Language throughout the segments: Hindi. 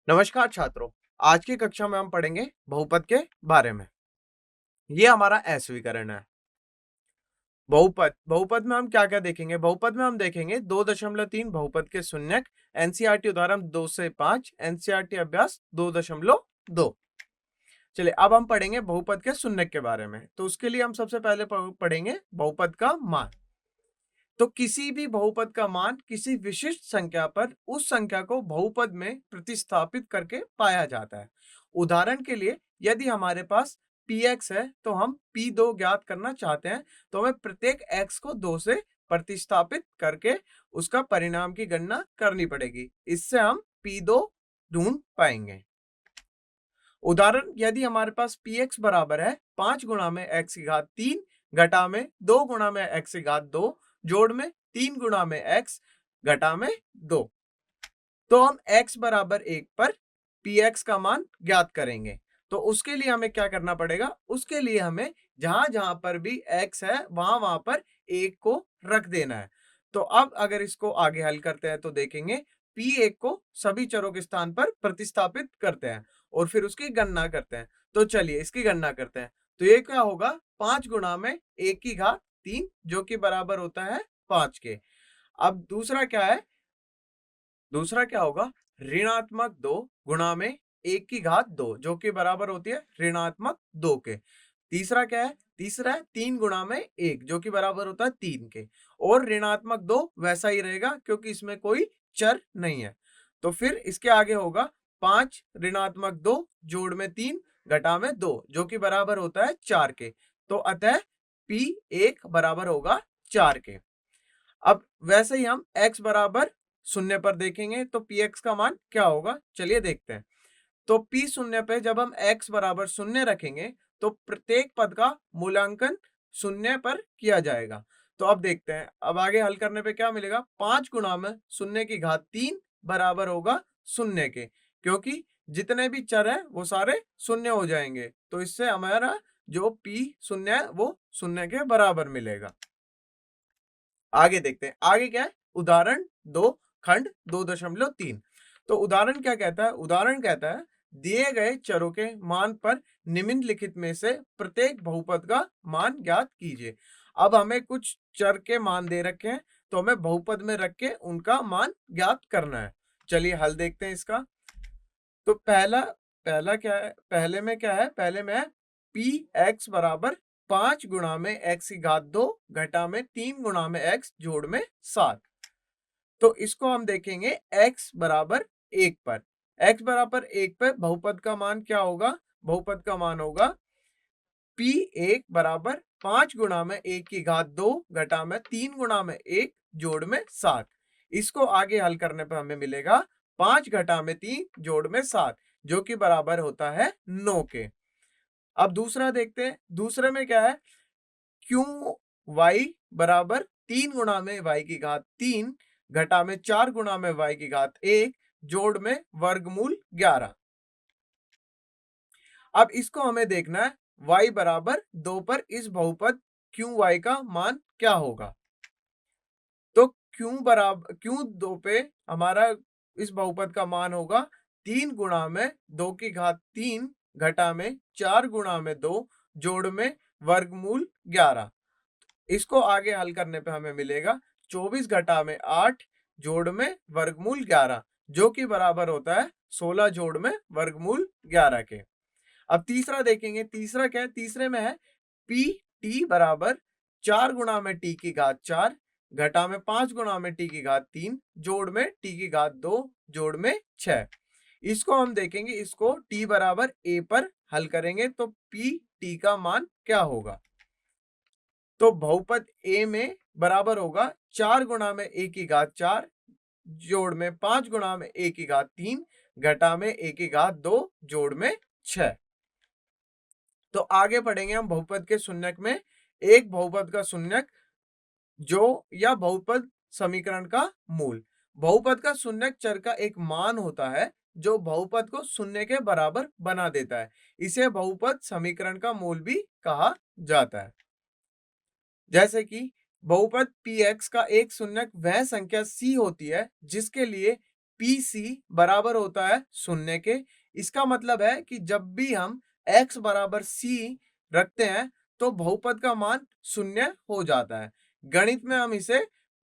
नमस्कार छात्रों। आज की कक्षा में हम पढ़ेंगे बहुपद के बारे में। ये हमारा अस्वीकरण है। बहुपद बहुपद में हम क्या क्या देखेंगे? बहुपद में हम देखेंगे 2.3 बहुपद के शून्यक, एनसीईआरटी उदाहरण 2 से 5, एनसीईआरटी अभ्यास 2.2। चलिए अब हम पढ़ेंगे बहुपद के शून्यक के बारे में। तो उसके लिए हम सबसे पहले पढ़ेंगे बहुपद का मान। तो किसी भी बहुपद का मान किसी विशिष्ट संख्या पर उस संख्या को बहुपद में प्रतिस्थापित करके पाया जाता है। उदाहरण के लिए यदि हमारे पास px है तो हम p2 ज्ञात करना चाहते हैं, तो हमें प्रत्येक x को 2 से प्रतिस्थापित करके उसका परिणाम की गणना करनी पड़ेगी। इससे हम p2 ढूंढ पाएंगे। उदाहरण, यदि हमारे पास px बराबर है 5 गुणा में x की घात 3 घटा में 2 गुणा में x की घात 2 जोड़ में 3 गुणा में x घटा में 2, तो हम x बराबर 1 पर px का मान ज्ञात करेंगे। तो उसके लिए हमें क्या करना पड़ेगा? उसके लिए हमें जहां जहां पर भी x है वहां वहां पर 1 को रख देना है। तो अब अगर इसको आगे हल करते हैं तो देखेंगे p1 को सभी चरों के स्थान पर प्रतिस्थापित करते हैं और फिर उसकी गणना करते हैं। तो चलिए इसकी गणना करते हैं। तो ये क्या होगा? 5 गुणा में 1 की घात 3 जो कि बराबर होता है 5 के। अब दूसरा क्या होगा? ऋणात्मक 2 गुणा में 1 की घात 2 जो कि बराबर होती है ऋणात्मक 2 के। तीसरा क्या है? तीसरा है 3 गुणा में 1 जो कि बराबर होता है 3 के। और ऋणात्मक 2 वैसा ही रहेगा क्योंकि इसमें कोई चर नहीं है। तो फिर इसके आगे होगा 5 ऋणात्मक 2 जोड़ में 3 घटा में 2 जो कि बराबर होता है 4 के। तो अतः p1 बराबर होगा 4 के। अब वैसे ही हम x बराबर 0 पर देखेंगे तो px का मान क्या होगा? चलिए देखते हैं। तो p 0 पे जब हम x बराबर 0 रखेंगे तो प्रत्येक पद का मूल्यांकन 0 पर किया जाएगा। तो अब देखते हैं, अब आगे हल करने पे क्या मिलेगा? 5 गुणा में 0 की घात 3 बराबर होगा 0 के, क्योंकि जितने भी चर है वो सारे 0 हो जाएंगे। तो इससे हमारा जो p 0 है वो 0 के बराबर मिलेगा। आगे देखते हैं, आगे क्या है? उदाहरण 2 खंड 2.3। तो उदाहरण क्या कहता है? उदाहरण कहता है दिए गए चरों के मान पर निम्नलिखित में से प्रत्येक बहुपद का मान ज्ञात कीजिए। अब हमें कुछ चर के मान दे रखे हैं तो हमें बहुपद में रख के उनका मान ज्ञात करना है। चलिए हल देखते हैं इसका। तो पहला पहला क्या है? पहले में है पी एक्स बराबर 5 गुणा में x की घात 2 घटा में 3 गुणा में x जोड़ में 7। तो इसको हम देखेंगे x बराबर 1 पर। x बराबर 1 पर बहुपद का मान क्या होगा? बहुपद का मान होगा p1 बराबर 5 गुणा में 1 की घात 2 घटा में 3 गुणा में 1 जोड़ में 7। इसको आगे हल करने पर हमें मिलेगा 5 घटा में 3 जोड़ में 7 जो कि बराबर होता है 9 के। अब दूसरा देखते हैं। दूसरे में क्या है? क्यू वाई बराबर 3 गुणा में y की घात 3 घटा में 4 गुणा में y की घात 1 जोड़ में वर्गमूल 11। अब इसको हमें देखना है y बराबर 2 पर इस बहुपद क्यू वाई का मान क्या होगा। तो क्यू 2 पे हमारा इस बहुपद का मान होगा 3 गुणा में 2 की घात 3 घटा में 4 गुणा में 2 जोड़ में वर्गमूल 11। इसको आगे हल करने पे हमें मिलेगा 24 घटा में 8 जोड़ में वर्गमूल 11 जो कि बराबर होता है 16 जोड़ में वर्गमूल 11 के। अब तीसरा देखेंगे। तीसरा क्या है? तीसरे में है पी टी बराबर 4 गुणा में टी की घात 4 घटा में 5 गुणा में टी की घात 3 जोड़ में टी की घात 2 जोड़ में 6। इसको हम देखेंगे, इसको टी बराबर ए पर हल करेंगे तो पी टी का मान क्या होगा? तो बहुपद ए में बराबर होगा 4 गुणा में ए की घात 4 जोड़ में 5 गुणा में ए की घात 3 घटा में ए की घात 2 जोड़ में 6। तो आगे पढ़ेंगे हम बहुपद के शून्यक में एक बहुपद का शून्यक जो या बहुपद समीकरण का मूल। बहुपद का शून्यक चर का एक मान होता है जो बहुपद को शून्य के बराबर बना देता है। इसे बहुपद समीकरण का मूल भी कहा जाता है। जैसे कि बहुपद px का एक शून्यक वह संख्या c होती है जिसके लिए PC बराबर होता है शून्य के। इसका मतलब है कि जब भी हम x बराबर c रखते हैं तो बहुपद का मान शून्य हो जाता है। गणित में हम इसे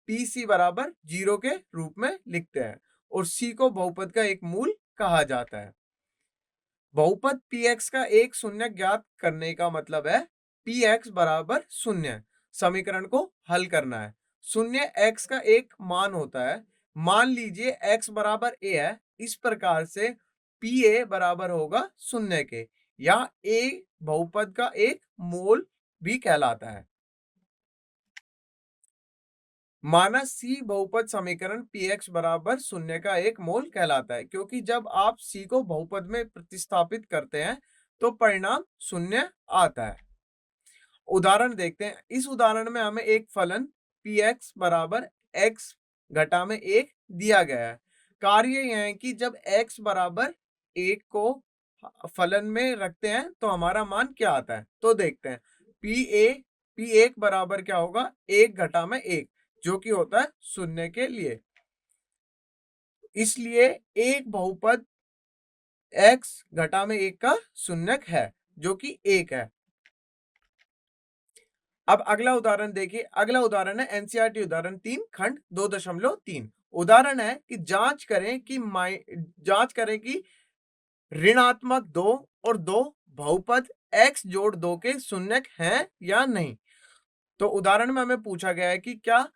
PC बराबर 0 के रूप में लिखते हैं और c को बहुपद का एक मूल कहा जाता है। बहुपद px का एक शून्य ज्ञात करने का मतलब है px बराबर शून्य। समीकरण को हल करना है। शून्य x का एक मान होता है। मान लीजिए x बराबर a है। इस प्रकार से pa बराबर होगा शून्य के, या a बहुपद का एक मोल भी कहलाता है। माना c बहुपद समीकरण px बराबर शून्य का एक मोल कहलाता है, क्योंकि जब आप c को बहुपद में प्रतिस्थापित करते हैं तो परिणाम शून्य आता है। उदाहरण देखते हैं। इस उदाहरण में हमें एक फलन px बराबर x घटा में 1 दिया गया है। कार्य यह है कि जब x बराबर 1 को फलन में रखते हैं तो हमारा मान क्या आता है, तो देखते हैं। p1 बराबर क्या होगा, 1 घटा में 1, जो कि होता है शून्य के लिए। इसलिए एक बहुपद x घटा में 1 का शून्यक है, जो कि 1 है। अब अगला उदाहरण देखिए। अगला उदाहरण है एनसीईआरटी उदाहरण 3 खंड 2.3। उदाहरण है कि जांच करें कि ऋणात्मक 2 और 2 बहुपद x जोड़ 2 के शून्यक हैं या नहीं। तो उदाहरण में हमें पूछा गया है कि क्या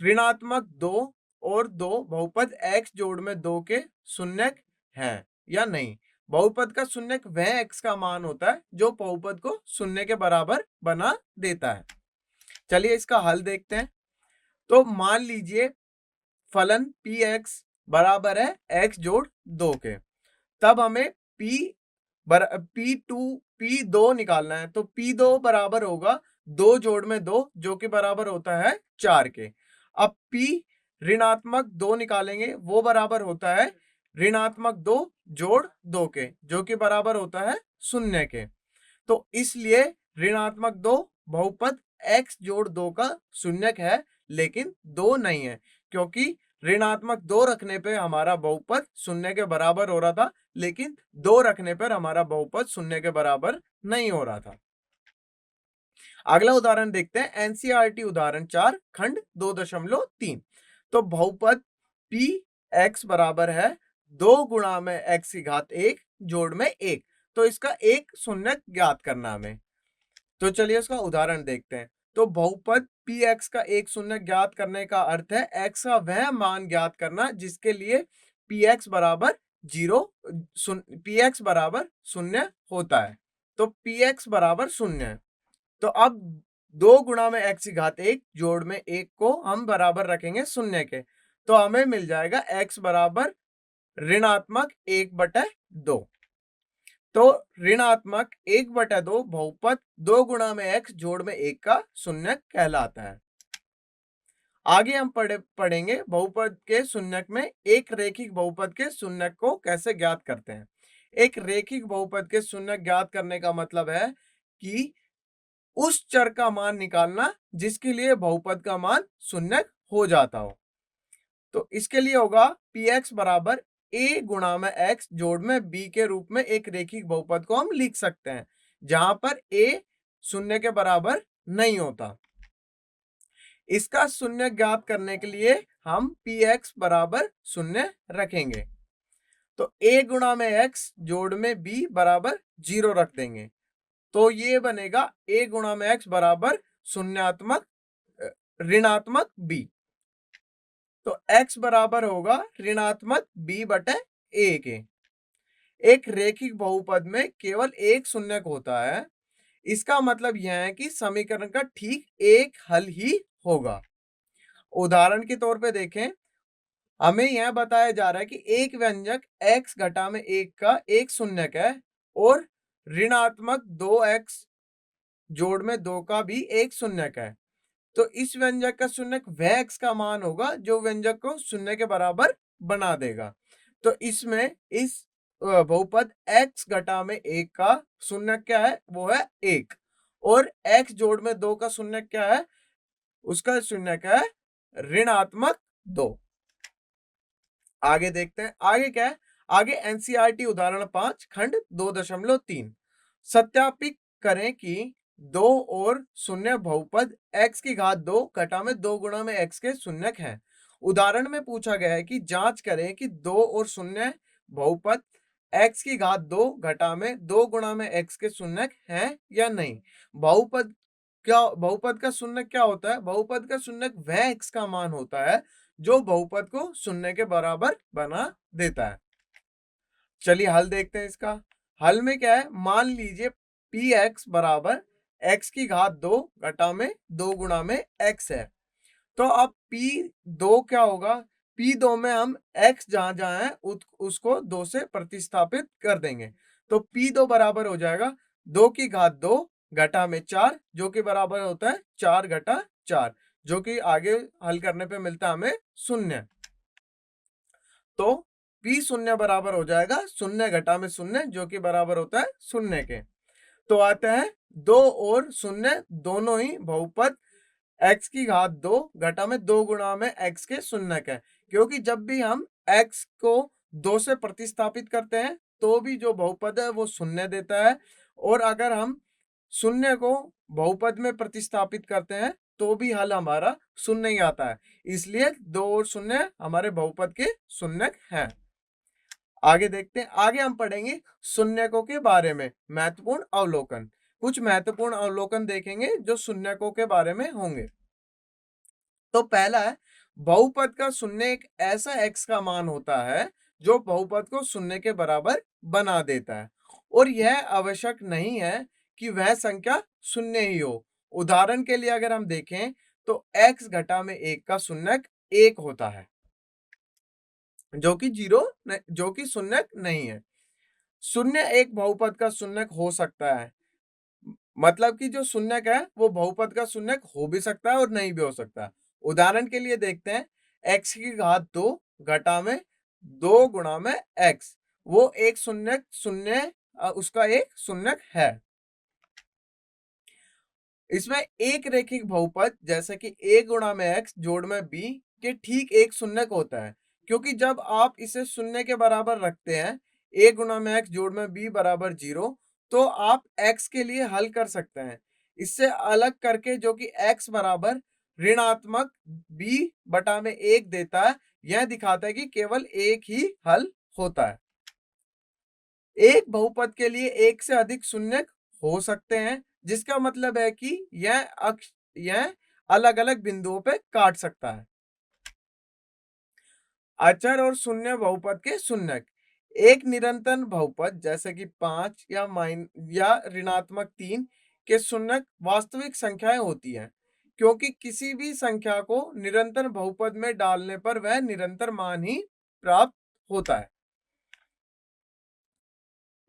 ऋणात्मक 2 और 2 बहुपद x जोड़ में 2 के शून्यक हैं या नहीं। बहुपद का शून्यक वह x का मान होता है जो बहुपद को शून्य के बराबर बना देता है। चलिए इसका हल देखते हैं। तो मान लीजिए फलन px बराबर है x जोड़ 2 के। तब हमें p2 निकालना है। तो p2 बराबर होगा 2 जोड़ में 2, जो कि बराबर होता है 4 के। अब p ऋणात्मक 2 निकालेंगे, वो बराबर होता है ऋणात्मक 2 जोड़ 2 के, जो कि बराबर होता है 0 के। तो इसलिए ऋणात्मक 2 बहुपद x जोड़ 2 का शून्यक है, लेकिन 2 नहीं है, क्योंकि ऋणात्मक 2 रखने पे हमारा बहुपद शून्य के बराबर हो रहा था, लेकिन 2 रखने पर हमारा बहुपद शून्य के बराबर नहीं हो रहा था। अगला उदाहरण देखते हैं। एनसीईआरटी उदाहरण 4 खंड 2.3। तो बहुपद px बराबर है 2 गुणा में x की घात 1 जोड़ में 1। तो इसका एक शून्यक ज्ञात करना हमें। तो चलिए इसका उदाहरण देखते हैं। तो बहुपद px का एक शून्य ज्ञात करने का अर्थ है x का वह मान ज्ञात करना जिसके लिए px बराबर 0 px बराबर 0 होता है। तो px बराबर 0 है। तो अब 2 गुणा में x की घात 1 जोड़ में 1 को हम बराबर रखेंगे 0 के। तो हमें मिल जाएगा x बराबर ऋणात्मक 1/2। तो ऋणात्मक 1/2 बहुपद 2 गुणा में x जोड़ में 1 का शून्यक कहलाता है। आगे हम पढ़ेंगे बहुपद के शून्यक में एक रेखिक बहुपद के शून्यक को कैसे ज्ञात करते हैं। एक रेखिक बहुपद के शून्यक ज्ञात करने का मतलब है कि उस चर का मान निकालना जिसके लिए बहुपद का मान शून्यक हो जाता हो। तो इसके लिए होगा px बराबर a गुणा में x जोड़ में b के रूप में एक रेखिक बहुपद को हम लिख सकते हैं, जहां पर a शून्य के बराबर नहीं होता। इसका शून्य ज्ञात करने के लिए हम px बराबर शून्य रखेंगे। तो a गुणा में x जोड़ में b बराबर 0 रख देंगे। तो ये बनेगा a गुणा में x बराबर शून्यात्मक ऋणात्मक b। तो x बराबर होगा ऋणात्मक b/a के। एक रेखिक बहुपद में केवल एक शून्यक होता है। इसका मतलब यह है कि समीकरण का ठीक एक हल ही होगा। उदाहरण के तौर पे देखें। हमें यह बताया जा रहा है कि एक व्यंजक x घटा में 1 का एक शून्यक है और ऋणात्मक 2x जोड़ में 2 का भी एक शून्यक है। तो इस व्यंजक का शून्यक वह x का मान होगा जो व्यंजक को शून्य के बराबर बना देगा। तो इसमें इस बहुपद x घटा में 1 का शून्यक क्या है, वो है 1, और x जोड़ में 2 का शून्यक क्या है, उसका शून्यक है ऋणात्मक 2। आगे देखते हैं आगे क्या है। आगे एनसीईआरटी उदाहरण 5 खंड 2.3 सत्यापित करें कि 2 और शून्य बहुपद x की घात 2 घटा में 2 गुणा में x के शून्यक हैं। उदाहरण में पूछा गया है कि जांच करें कि 2 और शून्य बहुपद x की घात 2 घटा में 2 गुणा में x के शून्यक हैं या नहीं। बहुपद का शून्यक क्या होता है? बहुपद का शून्यक वह x का मान होता है जो बहुपद को शून्य के बराबर बना देता है। चलिए हल देखते हैं इसका। हल में क्या है, मान लीजिए पी एक्स बराबर x की घात 2 घटा में 2 गुणा में x है। तो अब P2 क्या होगा? P2 में हम x जहां जहां है उसको 2 से प्रतिस्थापित कर देंगे। तो P2 बराबर हो जाएगा 2 की घात 2 घटा में 4 जो कि बराबर होता है 4 घटा 4 जो कि आगे हल करने पे मिलता है हमें 0। तो P शून्य बराबर हो जाएगा 0 घटा में 0 जो कि बराबर होता है 0 के। तो आते हैं 2 और 0 दोनों ही बहुपद x की घात 2 घटा में 2 गुणा में x के शून्यक है, क्योंकि जब भी हम x को 2 से प्रतिस्थापित करते हैं तो भी जो बहुपद है वो 0 देता है, और अगर हम 0 को बहुपद में प्रतिस्थापित करते हैं तो भी हल हमारा 0 ही आता है। इसलिए 2 और 0 हमारे बहुपद के शून्यक हैं। आगे देखते हैं। आगे हम पढ़ेंगे शून्यकों के बारे में महत्वपूर्ण अवलोकन। कुछ महत्वपूर्ण अवलोकन देखेंगे जो शून्यकों के बारे में होंगे। तो पहला है, बहुपद का शून्य एक ऐसा x का मान होता है जो बहुपद को शून्य के बराबर बना देता है, और यह आवश्यक नहीं है कि वह संख्या शून्य ही हो। उदाहरण के लिए अगर हम देखें तो x घटा में 1 का शून्यक 1 होता है जो कि शून्यक नहीं है। शून्य एक बहुपद का शून्यक हो सकता है, मतलब कि जो शून्यक है वो बहुपद का शून्यक हो भी सकता है और नहीं भी हो सकता। उदाहरण के लिए देखते हैं, x की घात 2 घटा में 2 गुणा में x, वो एक शून्यक शून्य उसका एक शून्यक है। इसमें एक रेखिक बहुपद जैसे कि a गुणा में x जोड़ में b के ठीक एक शून्यक होता है, क्योंकि जब आप इसे शून्य के बराबर रखते हैं a गुणा में x जोड़ में b बराबर 0, तो आप x के लिए हल कर सकते हैं इससे अलग करके, जो कि x बराबर ऋणात्मक b बटा में 1 देता है। यह दिखाता है कि केवल एक ही हल होता है। एक बहुपद के लिए एक से अधिक शून्यक हो सकते हैं, जिसका मतलब है कि यह अलग अलग बिंदुओं पे काट सकता है। अचर और शून्य बहुपद के शून्यक। एक निरंतर बहुपद जैसे कि 5 या ऋणात्मक 3 के शून्यक वास्तविक संख्याएं होती हैं, क्योंकि किसी भी संख्या को निरंतर बहुपद में डालने पर वह निरंतर मान ही प्राप्त होता है।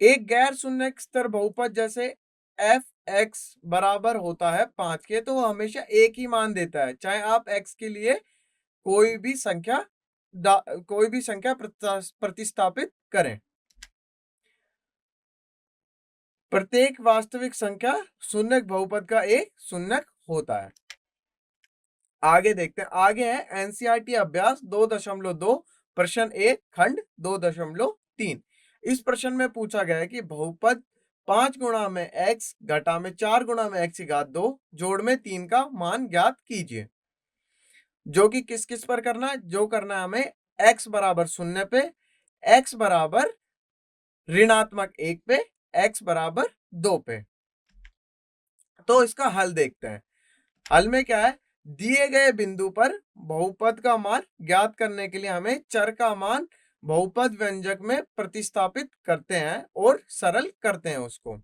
एक गैर शून्य स्तर बहुपद जैसे एफ एक्स बराबर होता है 5 के, तो वो हमेशा एक ही मान देता है, चाहे आप x के लिए कोई भी संख्या प्रतिस्थापित करें। प्रत्येक वास्तविक संख्या शून्यक बहुपद का एक शून्यक होता है। आगे देखते हैं। आगे है एनसीईआरटी अभ्यास 2.2 प्रश्न 1 खंड 2.3। इस प्रश्न में पूछा गया है कि बहुपद 5 गुणा में x घटा में 4 गुणा में x की घात 2 जोड़ में 3 का मान ज्ञात कीजिए। जो कि किस किस पर करना है? जो करना है हमें x बराबर 0 पे, x बराबर ऋणात्मक 1 पे, x बराबर 2 पे। तो इसका हल देखते हैं। हल में क्या है, दिए गए बिंदु पर बहुपद का मान ज्ञात करने के लिए हमें चर का मान बहुपद व्यंजक में प्रतिस्थापित करते हैं और सरल करते हैं उसको।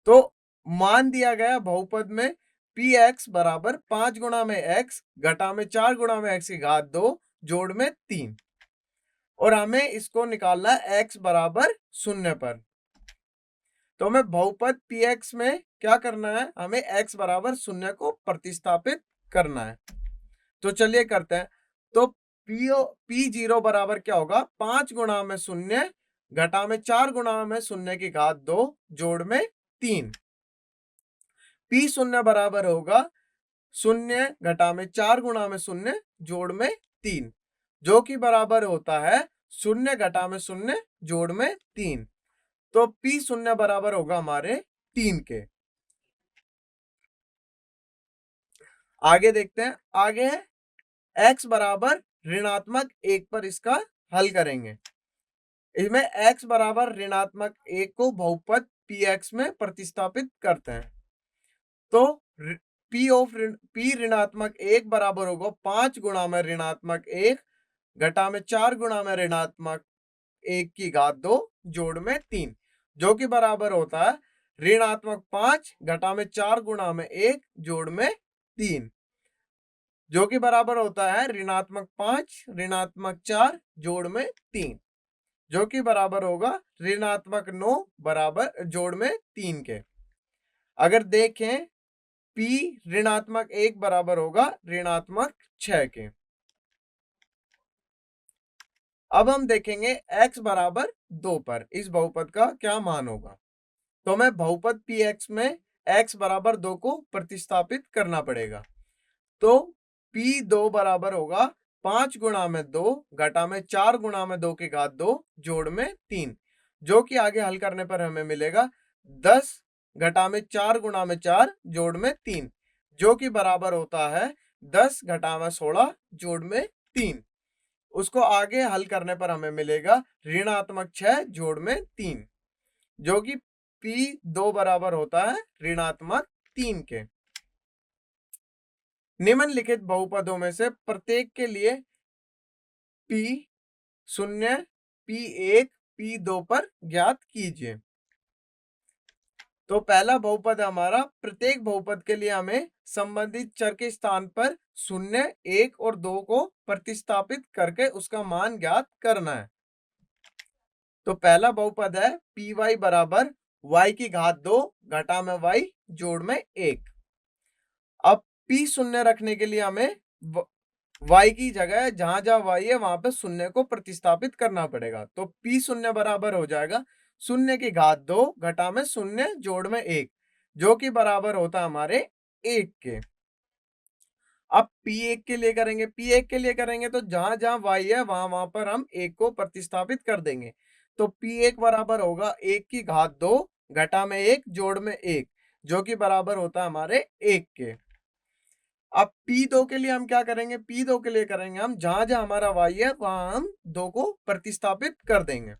तो मान दिया गया बहुपद में पी एक्स बराबर 5 गुणा में x घटा में 4 गुणा में x की घात 2 जोड़ में 3, और हमें इसको निकालना है x बराबर 0 पर। तो हमें बहुपद px में क्या करना है, हमें x बराबर 0 को प्रतिस्थापित करना है। तो चलिए करते हैं। तो p0 बराबर क्या होगा, 5 गुणा में 0 घटा में 4 गुणा में 0 की घात 2 जोड़ में 3। p0 बराबर होगा 0 घटा में 4 गुणा में 0 जोड़ में 3, जो कि बराबर होता है 0 घटा में 0 जोड़ में 3। तो P शून्य बराबर होगा हमारे 3 के। आगे देखते हैं, आगे है x बराबर ऋणात्मक 1 पर इसका हल करेंगे। इसमें x बराबर ऋणात्मक 1 को बहुपद px में प्रतिस्थापित करते हैं। तो p ऋणात्मक 1 बराबर होगा 5 गुणा में ऋणात्मक 1 घटा में 4 गुणा में ऋणात्मक 1 की घात 2 जोड़ में 3, जो कि बराबर होता है ऋणात्मक 5 घटा में 4 गुणा में 1 जोड़ में 3, जो कि बराबर होता है ऋणात्मक 5 ऋणात्मक 4 जोड़ में 3, जो कि बराबर होगा ऋणात्मक 9 बराबर जोड़ में 3 के। अगर देखें P ऋणात्मक 1 बराबर होगा ऋणात्मक 6 के। अब हम देखेंगे x बराबर 2 पर इस बहुपद का क्या मान होगा। तो हमें बहुपद px में x बराबर 2 को प्रतिस्थापित करना पड़ेगा। तो p2 बराबर होगा 5 गुणा में 2 घटा में 4 गुणा में 2 की घात 2 जोड़ में 3, जो कि आगे हल करने पर हमें मिलेगा 10 घटा में 4 गुणा में 4 जोड़ में 3, जो कि बराबर होता है 10 घटा में 16 जोड़ में 3। उसको आगे हल करने पर हमें मिलेगा ऋणात्मक 6 जोड़ में 3, जो कि P2 बराबर होता है ऋणात्मक 3 के। निम्नलिखित बहुपदों में से प्रत्येक के लिए P0, P1, P2 पर ज्ञात कीजिए। तो पहला बहुपद हमारा, प्रत्येक बहुपद के लिए हमें संबंधित चर के स्थान पर 0, 1 और 2 को प्रतिस्थापित करके उसका मान ज्ञात करना है। तो पहला बहुपद है py बराबर y की घात 2 घटा में y जोड़ में 1। अब p शून्य रखने के लिए हमें y की जगह जहां जहां y है वहां पे शून्य को प्रतिस्थापित करना पड़ेगा। तो p शून्य बराबर हो जाएगा 0 की घात 2 घटा में 0 जोड़ में 1, जो कि बराबर होता है हमारे 1 के। अब P1 के लिए करेंगे, P1 के लिए करेंगे तो जहां जहां y है वहां वहां पर हम 1 को प्रतिस्थापित कर देंगे। तो P1 बराबर होगा 1 की घात 2 घटा में 1 जोड़ में 1, जो कि बराबर होता है हमारे 1 के। अब P2 के लिए हम क्या करेंगे, P2 के लिए करेंगे हम जहां जहां हमारा y है वहां हम 2 को प्रतिस्थापित कर देंगे।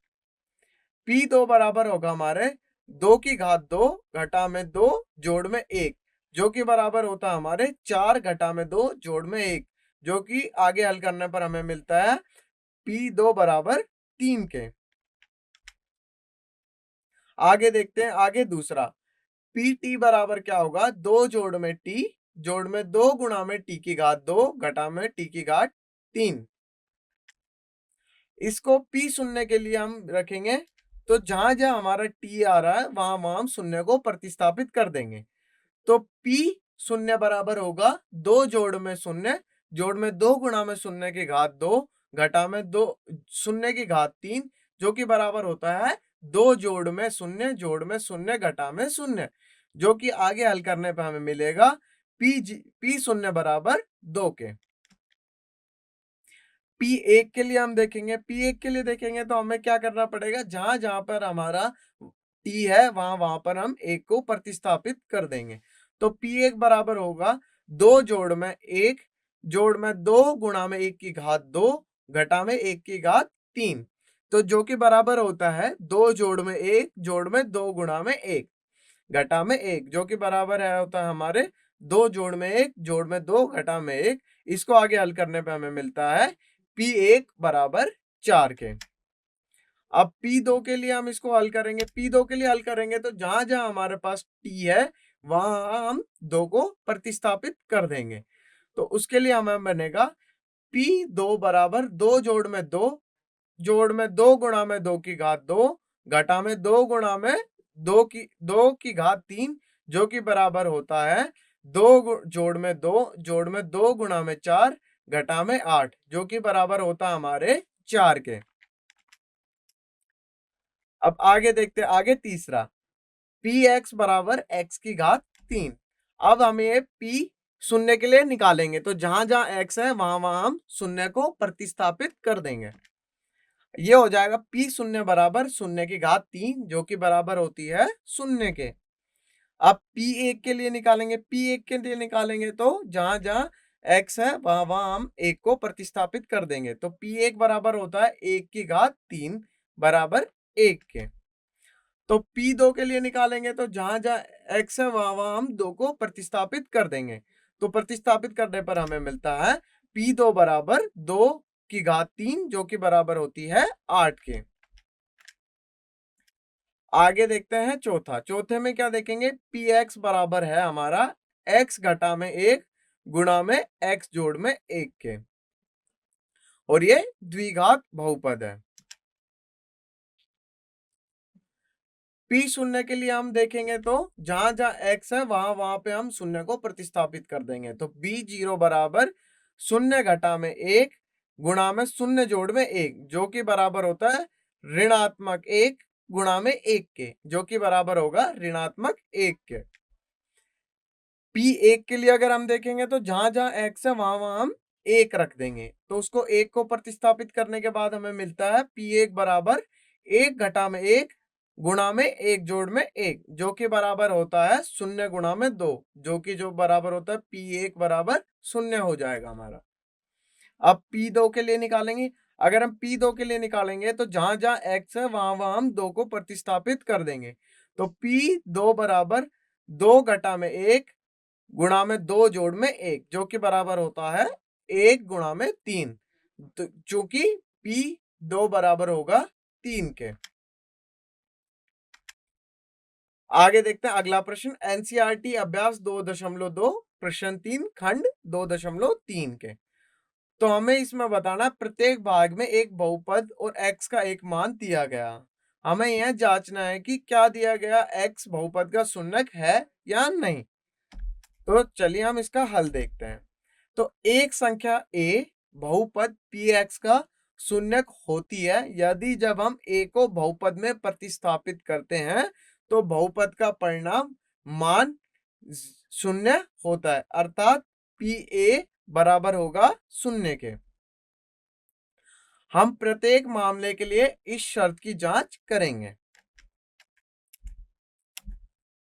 P2 बराबर होगा हमारे 2 की घात 2 घटा में 2 जोड़ में 1, जो कि बराबर होता है हमारे 4 घटा में 2 जोड़ में 1, जो कि आगे हल करने पर हमें मिलता है P2 बराबर 3 के। आगे देखते हैं, आगे दूसरा PT बराबर क्या होगा 2 जोड़ में T जोड़ में 2 गुणा में T की घात 2 घटा में T की घात 3। इसको P शून्य के लिए हम रखेंगे तो जहां जहां हमारा T आ रहा है वहां वहां हम शून्य को प्रतिस्थापित कर देंगे। तो P शून्य बराबर होगा 2 जोड़ में 0 जोड़ में 2 गुणा में 0 की घात 2 घटा में 2 0 की घात 3, जो कि बराबर होता है 2 जोड़ में 0 जोड़ में 0 घटा में 0, जो कि आगे हल करने पर हमें मिलेगा P शून्य बराबर 2 के। P1 के लिए हम देखेंगे, P1 के लिए देखेंगे तो हमें क्या करना पड़ेगा, जहां जहां पर हमारा T है वहां वहां पर हम 1 को प्रतिस्थापित कर देंगे। तो P1 बराबर होगा 2 जोड़ में 1 जोड़ में 2 गुणा में 1 की घात 2 घटा में 1 की घात 3, तो जो कि बराबर होता है 2 जोड़ में 1 जोड़ में 2 गुणा में 1 घटा में 1, जो कि बराबर है होता है हमारे 2 जोड़ में 1 जोड़ में 2 घटा में 1। इसको आगे हल करने पे हमें मिलता है P1 बराबर 4 के। अब P2 के लिए हम इसको हल करेंगे, P2 के लिए हल करेंगे तो जहां जहां हमारे पास T है वहां हम 2 को प्रतिस्थापित कर देंगे। तो उसके लिए हमें बनेगा P2 बराबर 2 जोड़ में 2 गुणा में 2 की घात 2 घटा में 2 गुणा में 2 की घात 3, जो कि बराबर होता है 2 जोड़ में 2 गुणा में 4 घटा में 8, जो कि बराबर होता है हमारे 4 के। अब आगे देखते हैं, आगे तीसरा px बराबर x की घात 3। अब हमें p शून्य के लिए निकालेंगे, तो जहां जहां x है वहां वहां हम शून्य को प्रतिस्थापित कर देंगे। ये हो जाएगा p शून्य बराबर शून्य की घात 3 जो कि बराबर होती है शून्य के। अब p1 के लिए निकालेंगे, p1 के लिए निकालेंगे तो जहां जहां x है वहां वहां हम 1 को प्रतिस्थापित कर देंगे, तो p1 बराबर होता है 1 की घात 3 बराबर 1 के। तो p2 के लिए निकालेंगे तो जहां जहां x है वहां वहां हम 2 को प्रतिस्थापित कर देंगे, तो प्रतिस्थापित करने पर हमें मिलता है p2 बराबर 2 की घात 3 जो कि बराबर होती है 8 के। आगे देखते हैं चौथा। चौथे में क्या देखेंगे, px बराबर है हमारा x घटा में 1 गुणा में x जोड़ में 1 के, और ये द्विघात बहुपद है। p शून्य के लिए हम देखेंगे तो जहां जहां x है वहां वहां पे हम शून्य को प्रतिस्थापित कर देंगे, तो b0 बराबर शून्य घटा में 1 गुणा में शून्य जोड़ में 1 जो कि बराबर होता है ऋणात्मक 1 गुणा में 1 के, जो कि बराबर होगा ऋणात्मक 1 के। p1 के लिए अगर हम देखेंगे तो जहां जहां x है वहां वहां हम 1 रख देंगे, तो उसको 1 को प्रतिस्थापित करने के बाद हमें मिलता है p1 बराबर 1 घटा में 1 गुणा में 1 जोड़ में 1 जो कि बराबर होता है 0 गुणा में 2 जो कि जो बराबर होता है p1 बराबर 0 हो जाएगा हमारा। अब p2 के लिए निकालेंगे। अगर हम p2 के लिए निकालेंगे तो जहां जहां x है वहां वहां हम 2 को प्रतिस्थापित कर देंगे, तो p2 बराबर 2 घटा में 1 गुणा में 2 जोड़ में 1 जो कि बराबर होता है 1 गुणा में 3, तो चूंकि p2 बराबर होगा 3 के। आगे देखते हैं अगला प्रश्न, एनसीईआरटी अभ्यास 2.2 प्रश्न 3 खंड 2.3 के। तो हमें इसमें बताना प्रत्येक भाग में एक बहुपद और x का एक मान दिया गया। हमें यह जांचना है कि क्या दिया गया x बहुपद का शून्यक है या नहीं। तो चलिए हम इसका हल देखते हैं। तो एक संख्या a बहुपद px का शून्यक होती है यदि जब हम a को बहुपद में प्रतिस्थापित करते हैं तो बहुपद का परिणाम मान शून्य होता है, अर्थात pa बराबर होगा शून्य के। हम प्रत्येक मामले के लिए इस शर्त की जांच करेंगे।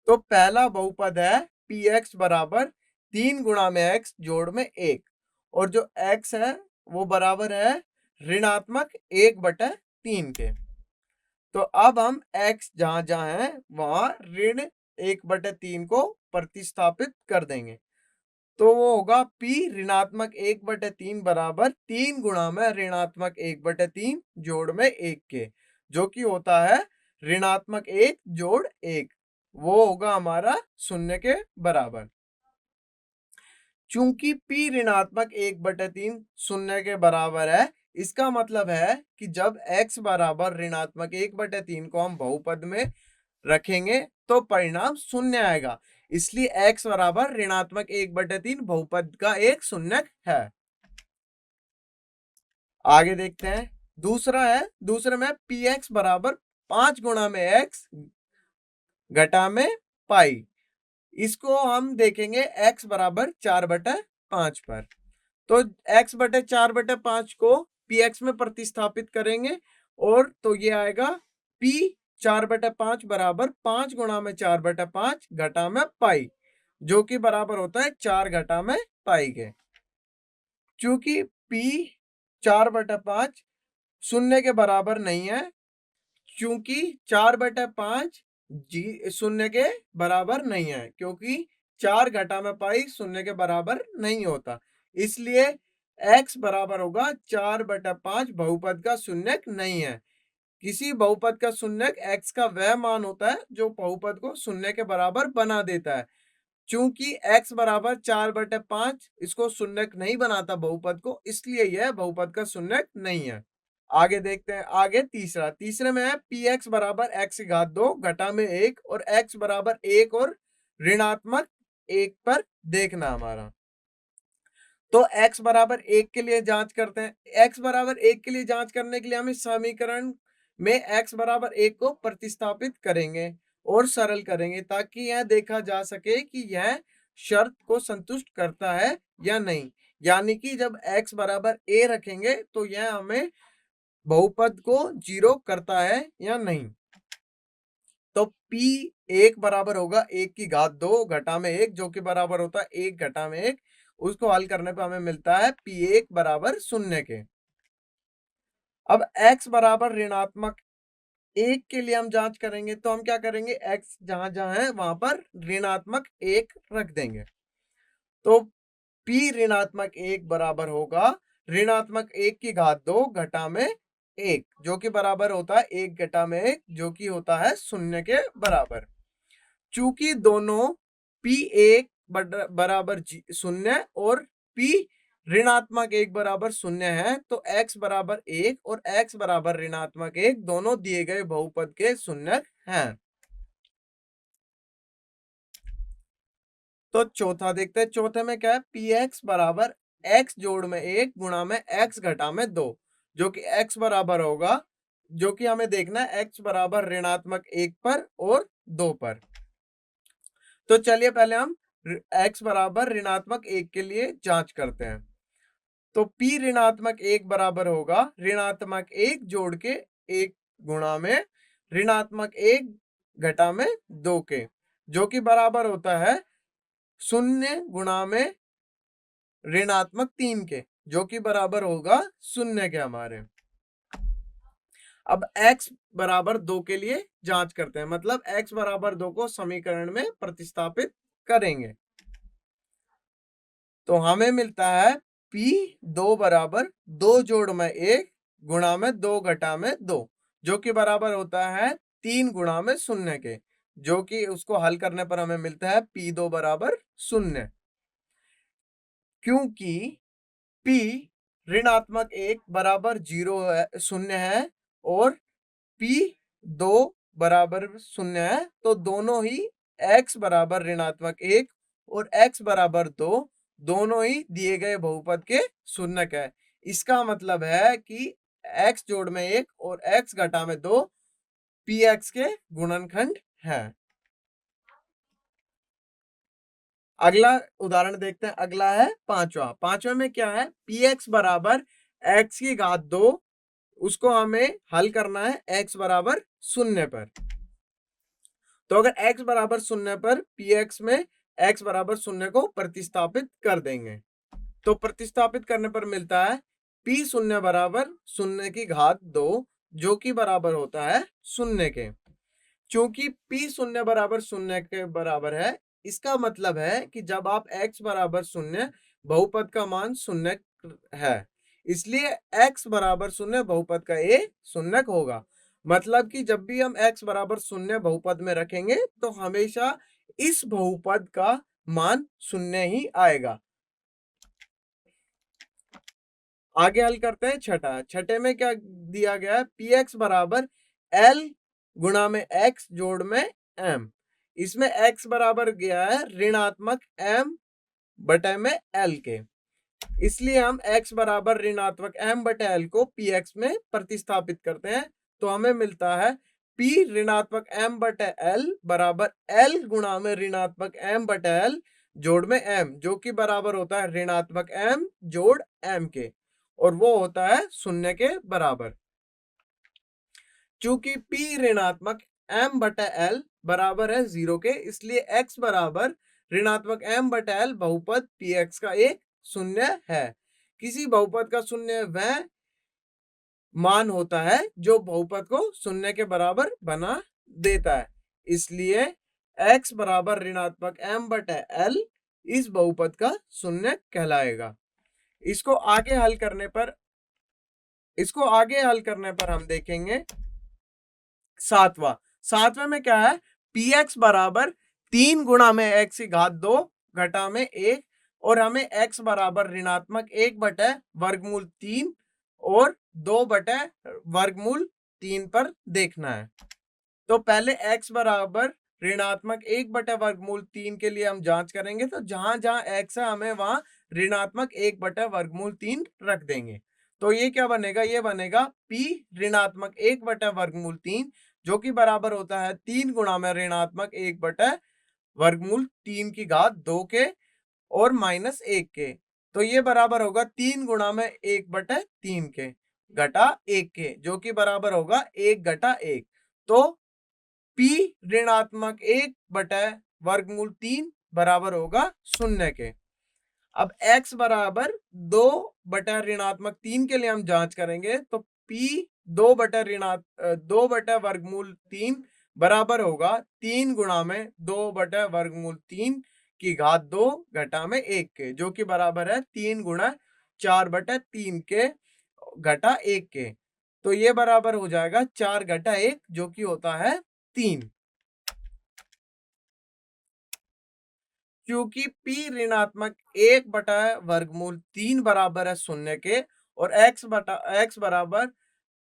तो पहला बहुपद है px बराबर 3 गुणा में x जोड़ में 1, और जो x है वो बराबर है ऋणात्मक 1/3 के। तो अब हम x जहां जहां है वहां ऋण 1/3 को प्रतिस्थापित कर देंगे, तो वो होगा p ऋणात्मक 1/3 बराबर 3 गुणा में ऋणात्मक 1/3 जोड़ में 1 के, जो कि होता है ऋणात्मक 1 जोड़ 1, वो होगा हमारा शून्य के बराबर। चूंकि p ऋणात्मक 1/3 शून्य के बराबर है, इसका मतलब है कि जब x बराबर ऋणात्मक 1/3 को हम बहुपद में रखेंगे तो परिणाम शून्य आएगा, इसलिए x बराबर ऋणात्मक 1/3 बहुपद का एक शून्यक है। आगे देखते हैं दूसरा है, दूसरे में px बराबर 5 गुणा में x घटा में पाई। इसको हम देखेंगे x बराबर 4/5 पर, तो x बटे 4/5 को px में प्रतिस्थापित करेंगे, और तो ये आएगा p 4/5 बराबर 5 गुणा में 4/5 घटा में पाई, जो कि बराबर होता है 4 घटा में पाई के। चूंकि p 4/5 शून्य के बराबर नहीं है, क्योंकि 4/5 शून्य के बराबर नहीं है, क्योंकि 4 घटा में पाई शून्य के बराबर नहीं होता, इसलिए x बराबर होगा 4/5 बहुपद का शून्यक नहीं है। किसी बहुपद का शून्यक x का वह मान होता है जो बहुपद को शून्य के बराबर बना देता है। चूंकि x बराबर 4/5 इसको शून्यक नहीं बनाता बहुपद को, इसलिए यह बहुपद का शून्यक नहीं है। आगे देखते हैं, आगे तीसरे में है px बराबर x की घात 2 घटा में 1 और x बराबर 1 और ऋणात्मक 1 पर देखना हमारा। तो x बराबर 1 के लिए जांच करते हैं। x बराबर 1 के लिए जांच करने के लिए हम इस समीकरण में x बराबर 1 को प्रतिस्थापित करेंगे और सरल करेंगे, ताकि यह देखा जा सके कि यह शर्त को संतुष्ट करता है या नहीं। यानी कि जब x बराबर a रखेंगे तो यह हमें बहुपद को 0 करता है या नहीं। तो p 1 बराबर होगा 1 की घात 2 घटा में 1, जो कि बराबर होता है 1 घटा में 1। उसको हल करने पर हमें मिलता है p1 बराबर 0 के। अब x बराबर ऋणात्मक 1 के लिए हम जांच करेंगे, तो हम क्या करेंगे, x जहां जहां है वहां पर ऋणात्मक 1 रख देंगे। तो p ऋणात्मक 1 बराबर होगा ऋणात्मक 1 की घात 2 घटा में 1, जो कि बराबर होता है 1 घटा में 1, जो कि होता है 0 के बराबर। चूंकि दोनों p1 बराबर 0 और p ऋणात्मक 1 बराबर 0 है, तो x बराबर 1 और x बराबर ऋणात्मक 1 दोनों दिए गए बहुपद के शून्यक हैं। तो चौथा देखते हैं। चौथे में क्या है, px बराबर x जोड़ में 1 गुणा में x घटा में 2, जो कि x बराबर होगा, जो कि हमें देखना है x बराबर ऋणात्मक 1 पर और 2 पर। तो चलिए पहले हम x बराबर ऋणात्मक 1 के लिए जांच करते हैं। तो p ऋणात्मक 1 बराबर होगा ऋणात्मक 1 जोड़ के 1 गुणा में ऋणात्मक 1 घटा में 2 के, जो कि बराबर होता है 0 गुणा में ऋणात्मक 3 के, जो कि बराबर होगा 0 के हमारे। अब x बराबर 2 के लिए जांच करते हैं, मतलब x बराबर 2 को समीकरण में प्रतिस्थापित करेंगे। तो हमें मिलता है p2 बराबर 2 जोड़ में 1 गुणा में 2 घटा में 2, जो कि बराबर होता है 3 गुणा में 0 के, जो कि उसको हल करने पर हमें मिलता है p2 बराबर 0। क्योंकि p ऋणात्मक 1 बराबर 0 है और p2 बराबर 0 है, तो दोनों ही x बराबर ऋणात्मक 1 और x बराबर 2 दोनों ही दिए गए बहुपद के शून्यक है। इसका मतलब है कि x जोड़ में 1 और x घटा में 2 px के गुणनखंड है। अगला उदाहरण देखते हैं। अगला है पांचवा में क्या है, px बराबर x की घात 2, उसको हमें हल करना है x बराबर 0 पर। तो अगर x बराबर 0 पर px में x बराबर 0 को प्रतिस्थापित कर देंगे, तो प्रतिस्थापित करने पर मिलता है p0 बराबर 0 की घात 2, जो कि बराबर होता है 0 के। चूंकि p0 बराबर 0 के बराबर है, इसका मतलब है कि जब आप x बराबर 0, बहुपद का मान 0 है, इसलिए x बराबर 0 बहुपद का a शून्यक होगा। मतलब कि जब भी हम x बराबर 0 बहुपद में रखेंगे तो हमेशा इस बहुपद का मान 0 ही आएगा। आगे हल करते हैं छठे में क्या दिया गया है, px बराबर l गुणा में x जोड़ में m। इसमें x बराबर गया है ऋणात्मक m बटे में l के, इसलिए हम x बराबर ऋणात्मक m बटे l को px में प्रतिस्थापित करते हैं, तो हमें मिलता है p ऋणात्मक m बटे l बराबर l गुणा में ऋणात्मक m बटे l जोड़ में m, जो कि बराबर होता है ऋणात्मक m जोड़ m के, और वो होता है 0 के बराबर। चूंकि p ऋणात्मक m बटे l बराबर है 0 के, इसलिए x बराबर ऋणात्मक m बटे l बहुपद px का एक शून्य है। किसी बहुपद का शून्य वह मान होता है जो बहुपद को शून्य के बराबर बना देता है, इसलिए x बराबर ऋणात्मक m बटे l इस बहुपद का शून्य कहलाएगा। इसको आगे हल करने पर हम देखेंगे सातवां में क्या है, px बराबर 3 गुणा में x की घात 2 घटा में 1, और हमें x बराबर ऋणात्मक 1 बटे वर्गमूल 3 और 2 बटे वर्गमूल 3 पर देखना है। तो पहले x बराबर ऋणात्मक 1 बटे वर्गमूल 3 के लिए हम जांच करेंगे, तो जहां जहां x है हमें वहां ऋणात्मक 1 बटे वर्गमूल 3 रख देंगे। तो ये क्या बनेगा, ये बनेगा p ऋणात्मक 1 बटे वर्गमूल 3, जो कि बराबर होता है 3 गुणा में ऋणात्मक 1 बटे वर्गमूल 3 की घात 2 के और माइनस 1 के। तो ये बराबर होगा 3 गुणा में 1 बटे 3 के घटा 1 के, जो कि बराबर होगा 1 घटा 1। तो P ऋणात्मक 1 बटे वर्गमूल 3 बराबर होगा 0 के। अब x बराबर 2 बटा ऋणात्मक 3 के लिए हम जांच करेंगे, तो P 2 बटा वर्गमूल 3 बराबर होगा 3 गुणा में 2 बटा वर्गमूल 3 की घात 2 घटा में 1 के, जो कि बराबर है 3 गुणा 4 बटा 3 के घटा 1 के। तो ये बराबर हो जाएगा 4 घटा 1, जो कि होता है 3। क्योंकि P ऋणात्मक 1 बटा वर्गमूल 3 बराबर है 0 के और x बराबर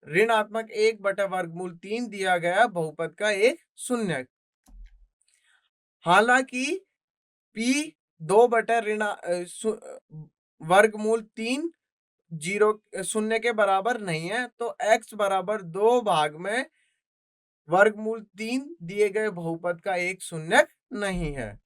ऋणात्मक 1 बटा वर्गमूल 3 दिया गया बहुपद का एक शून्य। हालांकि P 2 बटा वर्गमूल 3 0 के बराबर नहीं है, तो x बराबर 2 भाग में वर्गमूल 3 दिए गए बहुपद का एक शून्य नहीं है,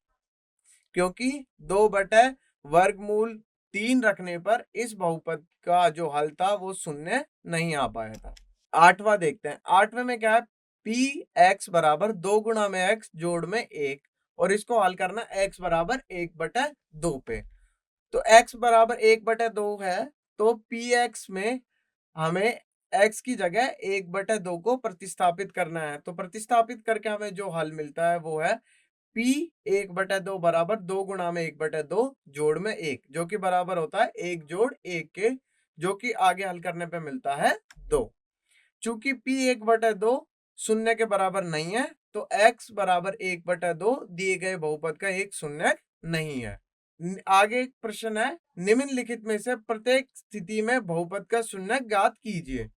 क्योंकि 2 बटे वर्गमूल 3 रखने पर इस बहुपद का जो हल था वो शून्य नहीं आ पाया था। आठवां देखते हैं। आठवें में क्या है, पी एक्स बराबर 2 गुणा में एक्स जोड़ में 1, और इसको हल करना x बराबर 1 बटे 2 पे। तो x बराबर 1 बटे 2 है, तो पी एक्स में हमें x की जगह 1 बटे 2 को प्रतिस्थापित करना है। तो प्रतिस्थापित करके हमें जो हल मिलता है वो है P 1 बटे 2 बराबर 2 गुणा में 1 बटे 2 जोड़ में 1, जो कि बराबर होता है 1 जोड़ 1 के, जो कि आगे हल करने पे मिलता है 2। चूंकि P 1 बटे 2 शून्य के बराबर नहीं है, तो x बराबर 1 बटे 2 दिए गए बहुपद का एक शून्य नहीं है। आगे एक प्रश्न है, निम्नलिखित में से प्रत्येक स्थिति में बहुपद का शून्य ज्ञात कीजिए।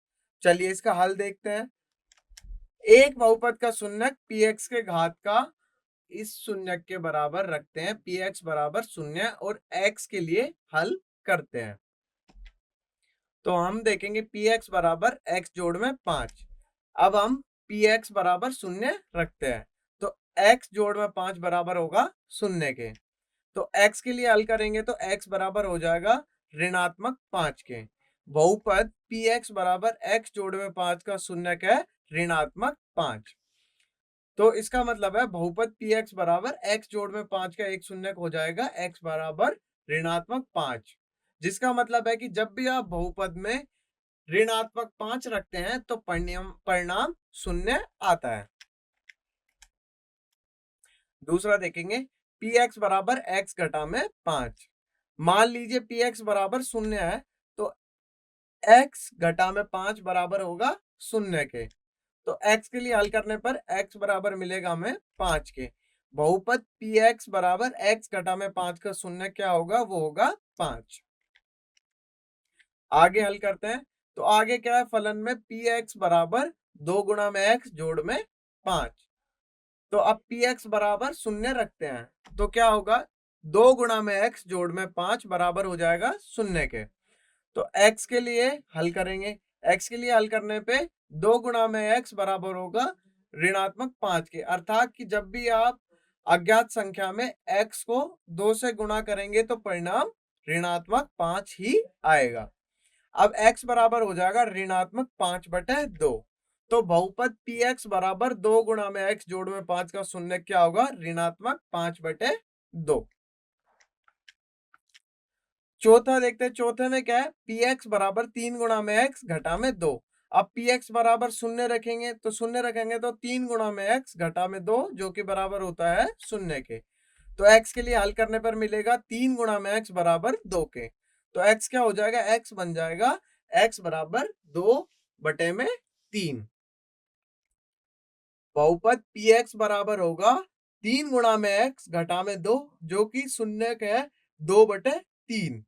चलिए इसका हल देखते हैं। एक बहुपद का शून्य px के घात का इस शून्य के बराबर रखते हैं, px बराबर शून्य, और x के लिए हल करते हैं। तो हम देखेंगे px बराबर x जोड़ में 5। अब हम px बराबर शून्य रखते हैं, तो x जोड़ में 5 बराबर होगा शून्य के। तो x के लिए हल करेंगे तो x बराबर हो जाएगा ऋणात्मक 5 के। बहुपद px बराबर x जोड़ में 5 का शून्य का है ऋणात्मक 5। तो इसका मतलब है बहुपद px बराबर x जोड़ में 5 का एक शून्य हो जाएगा x बराबर ऋणात्मक 5, जिसका मतलब है कि जब भी आप बहुपद में ऋणात्मक 5 रखते हैं तो परिणाम शून्य आता है। दूसरा देखेंगे, px बराबर x घटा में 5। मान लीजिए px बराबर शून्य है, तो x घटा में 5 बराबर होगा शून्य के। तो x के लिए हल करने पर x बराबर मिलेगा हमें 5 के। बहुपद px बराबर x घटा में 5 का शून्य क्या होगा, वो होगा 5। आगे हल करते हैं, तो आगे क्या है, फलन में px बराबर 2 गुणा में x जोड़ में 5। तो अब px बराबर शून्य रखते हैं, तो क्या होगा, 2 गुणा में x जोड़ में 5 बराबर हो जाएगा शून्य के। तो x के लिए हल करेंगे, x के लिए हल करने पे 2 गुणा में x बराबर होगा ऋणात्मक 5 के, अर्थात कि जब भी आप अज्ञात संख्या में x को 2 से गुणा करेंगे तो परिणाम ऋणात्मक 5 ही आएगा। अब x बराबर हो जाएगा ऋणात्मक 5 बटे 2। तो बहुपद px बराबर 2 गुणा में x जोड़ में 5 का शून्य क्या होगा, ऋणात्मक 5 बटे 2। चौथा देखते हैं। चौथे में क्या है, px बराबर 3 गुणा में x घटा में 2। अब px बराबर शून्य रखेंगे, तो शून्य रखेंगे तो 3 गुणा में x घटा में 2, जो कि बराबर होता है शून्य के। तो x के लिए हल करने पर मिलेगा 3 गुणा में x बराबर 2 के। तो x क्या हो जाएगा, x बन जाएगा x बराबर 2 बटे में 3। बहुपद px बराबर होगा 3 गुणा में x घटा में 2, जो कि शून्य का है 2 बटे 3।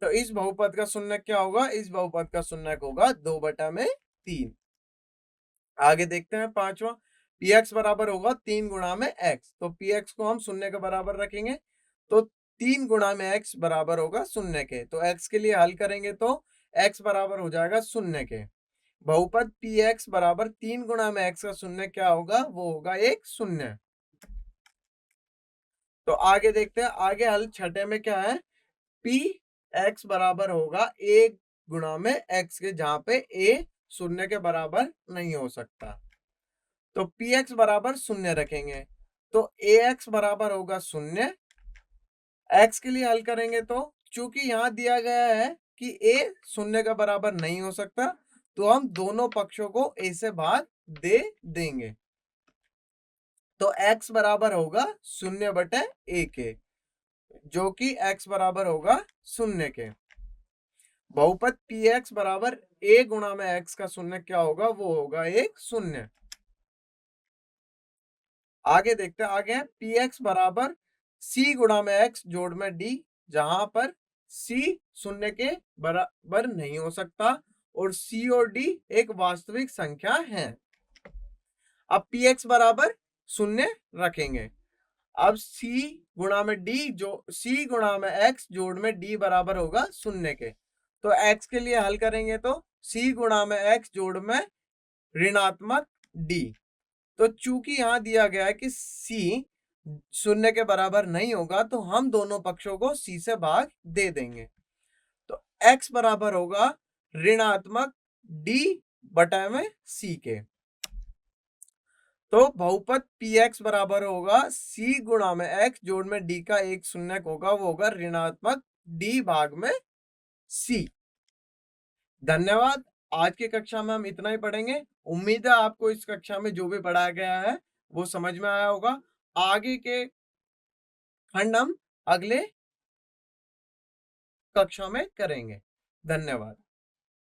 तो इस बहुपद का शून्य क्या होगा, इस बहुपद का शून्य होगा 2 बटा में 3। आगे देखते हैं पांचवा, px बराबर होगा 3 गुणा में x। तो px को हम शून्य के बराबर रखेंगे, तो 3 गुणा में x बराबर होगा शून्य के। तो x के लिए हल करेंगे तो x बराबर हो जाएगा शून्य के। बहुपद px बराबर 3 गुणा में x का शून्य क्या होगा, वो होगा एक शून्य। तो आगे देखते हैं, आगे हल छठे में क्या है, पी एक्स बराबर होगा ए गुणा में एक्स के, जहां पे ए शून्य के बराबर नहीं हो सकता। तो पी एक्स बराबर शून्य रखेंगे, तो ए एक्स बराबर होगा शून्य। एक्स के लिए हल करेंगे तो चूंकि यहां दिया गया है कि ए शून्य का बराबर नहीं हो सकता, तो हम दोनों पक्षों को ए से भाग दे देंगे। तो x बराबर होगा शून्य बटे ए के, जो कि x बराबर होगा शून्य के। बहुपद पी एक्स बराबर a गुणा में x का शून्य क्या होगा, वो होगा एक शून्य। आगे देखते हैं, आगे पी एक्स बराबर c गुणा में x जोड़ में d, जहां पर c शून्य के बराबर नहीं हो सकता और c और d एक वास्तविक संख्या है। अब पी एक्स बराबर शून्य रखेंगे। अब c गुणा में d, जो c गुणा में x जोड़ में d बराबर होगा शून्य के। तो x के लिए हल करेंगे तो c गुणा में x जोड़ में ऋणात्मक d। तो चूंकि यहां दिया गया है कि c शून्य के बराबर नहीं होगा, तो हम दोनों पक्षों को c से भाग दे देंगे। तो x बराबर होगा ऋणात्मक d बटा में c के। तो बहुपद पी एक्स बराबर होगा c गुणा में x जोड़ में d का एक शून्य होगा, वो होगा ऋणात्मक d भाग में c। धन्यवाद। आज की कक्षा में हम इतना ही पढ़ेंगे। उम्मीद है आपको इस कक्षा में जो भी पढ़ाया गया है वो समझ में आया होगा। आगे के खंड हम अगले कक्षा में करेंगे। धन्यवाद।